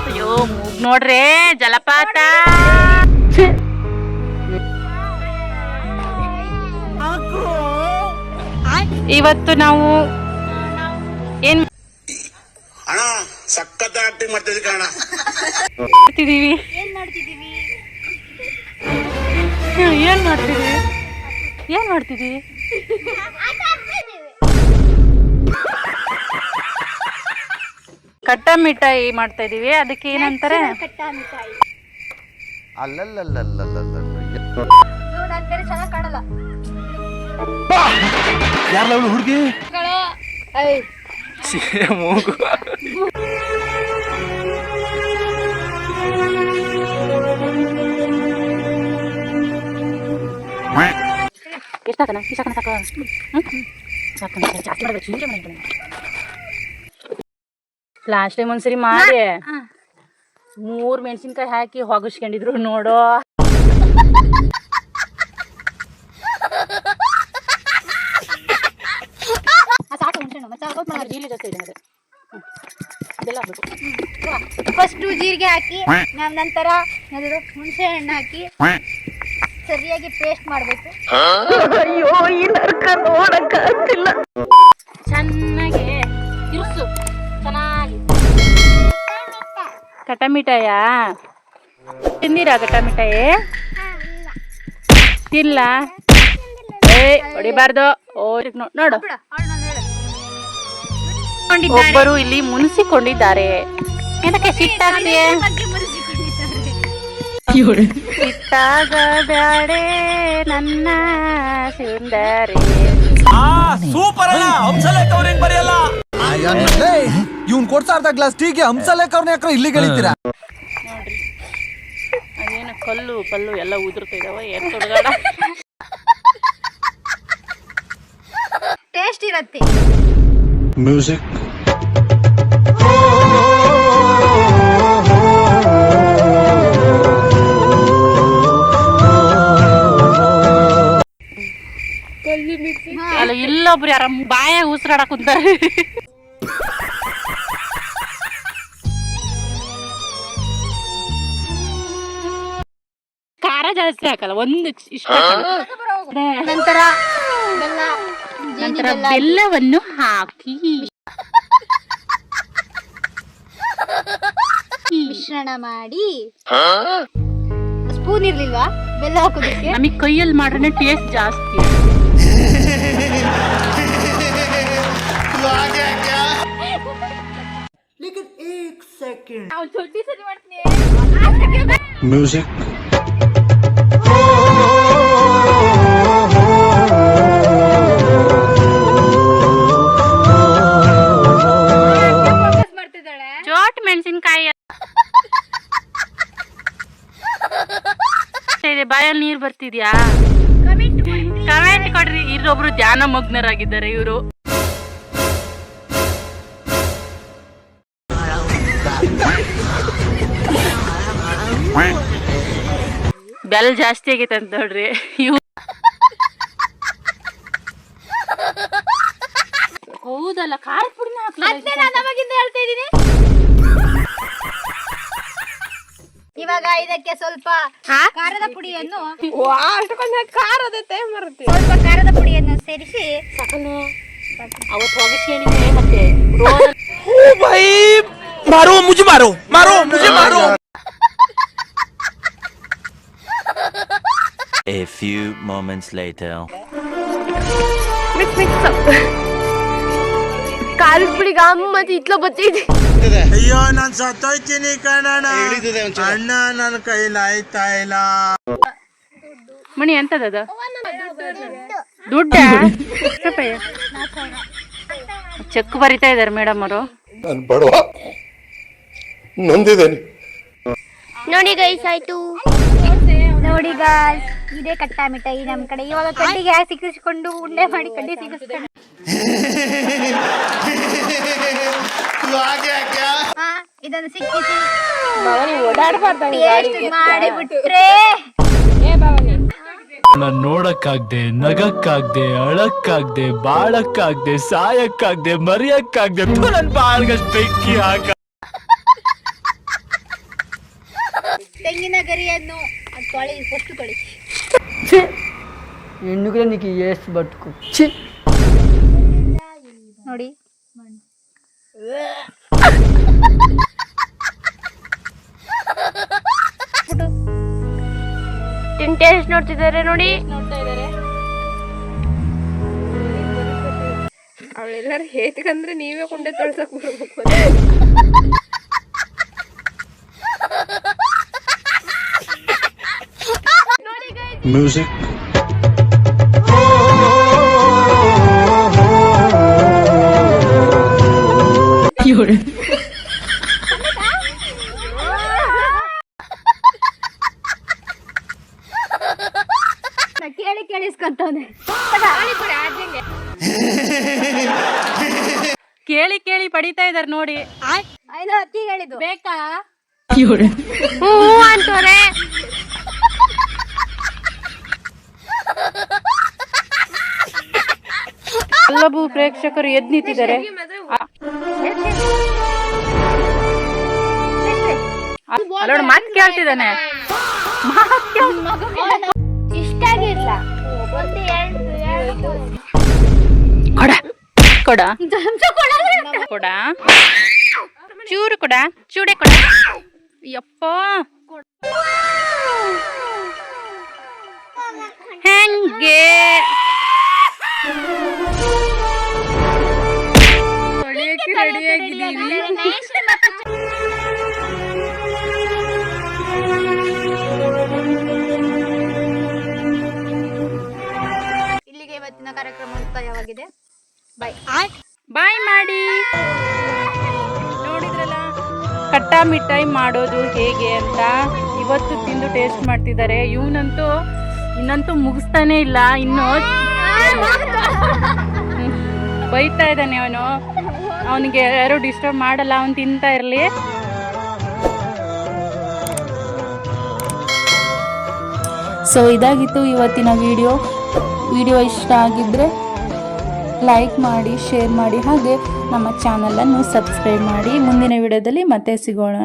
ಅಯ್ಯೋ ಮೂಗ್ ನೋಡ್ರೆ ಜಲಪಾತ. ಇವತ್ತು ನಾವು ಏನ್ ಸಖತ್ ಆಕ್ಟಿಂಗ್ ಮಾಡ್ತಿದ್ದೀವಿ ಕಣ. ಏನ್ ಮಾಡ್ತಿದೀವಿ? ಕಟ್ಟ ಮಿಠಾಯಿ ಮಾಡ್ತಾ ಇದೀವಿ. ಅದಕ್ಕೆ ಏನಂತಾರೆ? ಹುಡುಗಿ ಮೂಗು ಲಾಸ್ಟ್ ಟೈಮ್ ಒಂದ್ಸರಿ ಮಾಡಿ 3 ಮೆಣಸಿನ್ಕಾಯಿ ಹಾಕಿ ಹೊಗಸ್ಕೊಂಡಿದ್ರು ನೋಡೋ. ಫಸ್ಟ್ ಜೀರಿಗೆ ಹಾಕಿ ನಂತರ ಹುಣಸೆ ಹಣ್ಣು ಹಾಕಿ ಸರಿಯಾಗಿ ಪೇಸ್ಟ್ ಮಾಡ್ಬೇಕು. ಅಯ್ಯೋ ಈ ನರ್ಕ ನೋಡಕ್ಕಾಗ್ತಿಲ್ಲ. ಚೆನ್ನಾಗಿ ತಿರ್ಸು. ಚೆನ್ನಾಗಿ ಕಟ್ಟ ಮಿಠಾಯ ತಿಂದಿರಾ? ಕಟ್ಟ ಮಿಠಾಯಿ ತಿಲ್ಲ. ಹೊಡಿಬಾರ್ದು. ನೋಡು, ಒಬ್ಬರು ಇಲ್ಲಿ ಮುನಿಸಿಕೊಂಡಿದ್ದಾರೆ. ಏನಕ್ಕೆ ಸಿಟ್ಟಾಗ್ತಿಯೇ? ಸಿಟ್ಟಾಗ ಬ್ಯಾಡೆ ನನ್ನ ಸುಂದರಿ. ಸೂಪರ್ ಅಲ್ಲ ಹಂಸಲೇಖ ಅವ್ರೇನ್ ಬರೆಯಲ್ಲ. ಇವ್ನ್ ಕೊಡ್ಸ ಅರ್ಧ ಗ್ಲಾಸ್ ಟೀಗೆ ಹಂಸಲೇಖ ಅವ್ರನ್ನ ಯಾಕ್ರ ಇಲ್ಲಿ ಗೆಳಿತೀರಾ? ನೋಡ್ರಿ ಅದೇನು ಕಲ್ಲು ಪಲ್ಲು ಎಲ್ಲ ಉದುರ್ತಾ ಇದಾವ. ಏನ್ ತೊಡಗಾಡ ಟೇಸ್ಟ್ ಇರತ್ತೆ. ಮ್ಯೂಸಿಕ್ ಅಲ್ಲ ಇಲ್ಲೊಬ್ರು ಯಾರ ಬಾಯ ಉಸಿರಾಡಕ್ ಕುಂತಾರೆ. ಖಾರ ಜಾಸ್ತಿ ಹಾಕಲ್ಲ, ಒಂದು ಇಷ್ಟ. ನಂತರ ಬೆಲ್ಲವನ್ನು ಹಾಕಿ ಮಿಶ್ರಣ ಮಾಡಿ. ಸ್ಪೂನ್ ಇರ್ಲಿಲ್ವಾ ಬೆಲ್ಲ ಹಾಕೋದಕ್ಕೆ? ನಮಗ್ ಕೈಯಲ್ಲಿ ಮಾಡ್ರೆ ಟೇಸ್ಟ್ ಜಾಸ್ತಿ. ಮ್ಯೂಸಿಕ್ ಚೋಟ್ ಮೆಣಸಿನ್ಕಾಯಿ ಬಾಯಲ್ಲಿ ನೀರ್ ಬರ್ತಿದ್ಯಾ? ಕಮೆಂಟ್ ಕೊಡ್ರಿ. ಇಲ್ಲೊಬ್ರು ಧ್ಯಾನ ಮಗ್ನರಾಗಿದ್ದಾರೆ ಇವರು. ಬೆಲ್ ಜಾಸ್ತಿ ಆಗೈತೆ ಅಂತ ನೋಡ್ರಿ. ಹೌದಲ್ಲ, ಖಾರದ ಪುಡಿನ ನಮಗಿಂದ ಹೇಳ್ತಾ ಇದ್ದೀನಿ. ಇವಾಗ ಇದಕ್ಕೆ ಸ್ವಲ್ಪ ಖಾರದ ಪುಡಿಯನ್ನು ಸ್ವಲ್ಪ ಖಾರದ ಪುಡಿಯನ್ನು ಸೇರಿಸಿ ಅವತ್ತು ಹೋಗಿಸ್ಕೊಂಡಿದ್ದೆ. ಮತ್ತೆ ಮಾರೋ ಮುಜೆ ಮಾರೋ ಮಾರೋ ಮುಜೆ ಮಾರೋ. A few moments later. ಖಾರದ ಪುಡಿ ಗಮ್ಮತ್ ಇಟ್ಲ ಬತ್ತಿದೆ. ಅಯ್ಯೋ ನಾನ್ ಸತ್ತೋಯ್ತೀನಿ ಕಣಣ್ಣ. ಅಣ್ಣ ನನ್ನ ಕೈಲಿ ಆಯ್ತಾ ಇಲ್ಲ. ಮಣಿ ಎಂತದ ದುಡ್ಡ? ಚೆಕ್ ಬರಿತಾ ಇದಾರೆ ಮೇಡಮ್ ಅವರು. ನಾನು ಬಡವ ನೊಂದಿದ್ದೇನೆ. ನೋಡಿ ಗೈಸ್, ಆಯ್ತು ನೋಡಿ ಗಾಯ್ಸ್, ಇದೇ ಕಟ್ಟ ಮಿಠಾಯಿ ನಮ್ ಕಡೆ. ಇವಾಗ ಕಡ್ಡಿಗೆ ಸಿಕ್ಕಿಸ್ಕೊಂಡು ಉಂಡೆ ಮಾಡಿ ಕಡ್ಡಿ ಸಿಕ್ಕಿಸ್ಕೊಂಡು ಇದನ್ನು ಸಿಕ್ಕಿಸಿ ಮಾಡಿಬಿಟ್ರೆ ನಾನ್ ನೋಡಕ್ಕಾಗ್ದೆ, ನಗಕ್ಕಾಗ್ದೆ, ಅಳಕ್ಕಾಗ್ದೆ, ಬಾಳಕ್ಕಾಗ್ದೆ, ಸಾಯಕ್ಕಾಗ್ದೆ, ಮರಿಯಕ್ಕಾಗ್ದೆ, ನನ್ ಬಾಳ್ಗಷ್ಟ್ ಬೆಂಕಿ ಹಾಕ. ತೆಂಗಿನ ಗರಿಯನ್ನು ತೊಳಿ ಫಸ್ಟ್ ತೊಳಿ. ఎందుకు నీకు ఏసి పట్టుకు ఛీ ನೋಡಿ ಟೇಸ್ಟ್ ನೋಡ್ತಿದ್ದಾರೆ ನೋಡಿ. ನೋಡ್ತಾ ಇದ್ದಾರೆ ಅವಳೆಲ್ಲರೂ ಹೇತ್ಕಂದ್ರೆ ನೀವೇ ಕೊಂಡೆ ತೊಳ್ಸಕ್ ಬರ್ಬೇಕು. ಮ್ಯೂಸಿಕ್ ಕೇಳಿ ಕೇಳಿಸ್ಕೊಂತವ್ನೆ. ಕೇಳಿ ಕೇಳಿ ಪಡಿತಾ ಇದಾರೆ ನೋಡಿ. ಆಯ್ತು ಅಕ್ಕಿ ಹೇಳಿದ್ದು ಬೇಕಾ ಹ್ಞೂ ಅಂತವ್ರೆ. ಎಲ್ಲಬೂ ಪ್ರೇಕ್ಷಕರು ಎದ್ ನಿಂತಿದ್ದಾರೆ. ಅಲ್ಲೋಡ್ ಮಾತ್ ಕೇಳ್ತಿದ್ದಾನೆ. ಇಷ್ಟ ಆಗಿರ್ಲ ಕೊಡ ಕೊಡ ಕೊಡ ಚೂರು ಕೊಡ ಚೂಡೆ ಕೊಡ. ಯಪ್ಪ ಹೆಂಗೆ ಇಲ್ಲಿಗೆ ಇವತ್ತಿನ ಕಾರ್ಯಕ್ರಮ ಮುಕ್ತಾಯವಾಗಿದೆ. ಬಾಯ್ ಮಾಡಿ. ನೋಡಿದ್ರಲ್ಲ ಕಟ್ಟ ಮಿಠಾಯಿ ಮಾಡೋದು ಹೇಗೆ ಅಂತ ಇವತ್ತು ತಿಂದು ಟೇಸ್ಟ್ ಮಾಡ್ತಿದ್ದಾರೆ. ಇನ್ನಂತೂ ಮುಗಿಸ್ತಾನೆ ಇಲ್ಲ. ಇನ್ನು ಬೈತಾ ಇದ್ದಾನೆ ಅವನು. ಅವನಿಗೆ ಯಾರು ಡಿಸ್ಟರ್ಬ್ ಮಾಡಲ್ಲ, ಅವನು ತಿಂತಾ ಇರಲಿ. ಸೊ ಇದಾಗಿತ್ತು ಇವತ್ತಿನ ವಿಡಿಯೋ ಇಷ್ಟ ಆಗಿದ್ದರೆ ಲೈಕ್ ಮಾಡಿ, ಶೇರ್ ಮಾಡಿ, ಹಾಗೆ ನಮ್ಮ ಚಾನಲನ್ನು ಸಬ್ಸ್ಕ್ರೈಬ್ ಮಾಡಿ. ಮುಂದಿನ ವಿಡಿಯೋದಲ್ಲಿ ಮತ್ತೆ ಸಿಗೋಣ.